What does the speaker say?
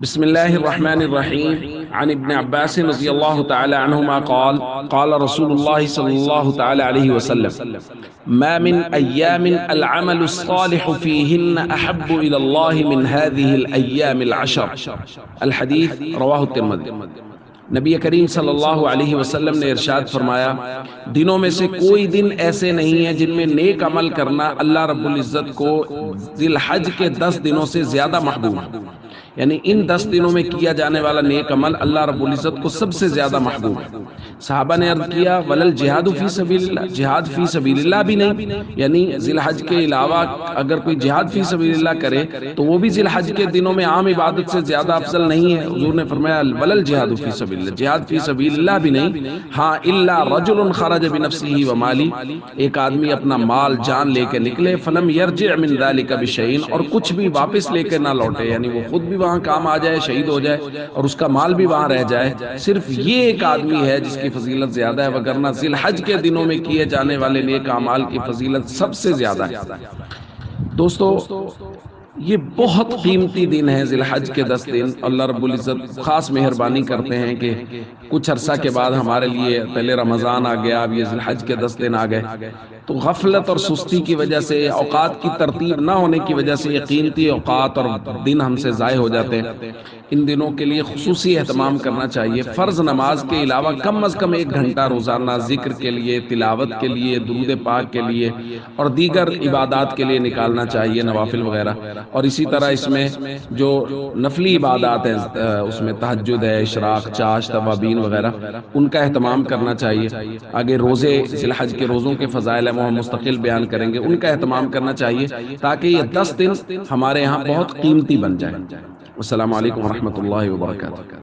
بسم الله الرحمن الرحيم. عن ابن عباس رضي الله تعالى عنهما قال قال رسول الله صلى الله تعالى عليه وسلم: ما من أيام العمل الصالح فيهن أحب إلى الله من هذه الأيام العشر. الحديث رواه الترمذي۔ نبی کریم صلی اللہ علیہ وسلم نے ارشاد فرمایا، دنوں میں سے کوئی دن ایسے نہیں ہیں جن میں نیک عمل کرنا اللہ رب العزت کو ذی الحج کے 10 دنوں سے زیادہ محبوب ہے۔ یعنی ان 10 دنوں میں کیا جانے والا نیک عمل اللہ رب العزت کو سب سے زیادہ محبوب ہے۔ صحابہ نے عرض کیا، ولل جہاد فی سبیل اللہ، جہاد فی سبیل اللہ بھی نہیں، یعنی ذی الحج کے علاوہ اگر کوئی جہاد فی سبیل اللہ کرے تو وہ بھی ذی الحج کے دنوں میں عام عبادت سے زیادہ افضل نہیں ہے۔ حضور نے فرمایا ولل جہاد فی سبیل اللہ، جہاد فی سبیل اللہ بھی نہیں، ہاں الا رجل خرج بنفسہ ومالی، ایک آدمی اپنا مال جان لے کے نکلے، فلم یرجع من ذلک بشیء، اور کچھ بھی واپس لے کے نہ لوٹے، یعنی وہ خود بھی وہاں کام آ جائے، شہید ہو جائے اور اس کا مال بھی وہاں رہ جائے، صرف یہ ایک آدمی ہے جس کی فضیلت زیادہ ہے، وگرنہ ذی الحج کے دنوں میں کیے جانے والے نیک اعمال کی فضیلت سب سے زیادہ ہے۔ دوستو، یہ بہت قیمتی دن ہے ذی الحج کے 10 دن۔ اللہ رب العزت خاص مہربانی کرتے ہیں کہ کچھ عرصہ کے بعد ہمارے لیے پہلے رمضان آ گیا، اب یہ ذی الحج کے 10 دن آ گئے، تو غفلت اور سستی کی وجہ سے، اوقات کی ترتیب نہ ہونے کی وجہ سے یہ قیمتی اوقات اور دن ہم سے ضائع ہو جاتے ہیں۔ ان دنوں کے لیے خصوصی اہتمام کرنا چاہیے۔ فرض نماز کے علاوہ کم از کم 1 گھنٹہ روزانہ ذکر کے لیے، تلاوت کے لیے، درود پاک کے لیے اور دیگر عبادات کے لیے نکالنا چاہیے، نوافل وغیرہ۔ اور اسی طرح اس میں جو نفلی عبادات ہیں، اس میں تہجد ہے، اشراق، چاشت، توابین وغیرہ، ان کا اہتمام کرنا چاہیے۔ آگے روزے، ذی الحج کے روزوں کے فضائل وہ ہم مستقل بیان کریں گے، ان کا اہتمام کرنا چاہیے تاکہ یہ 10 دن ہمارے ہاں بہت قیمتی بن جائیں۔ السلام علیکم ورحمۃ اللہ وبرکاتہ۔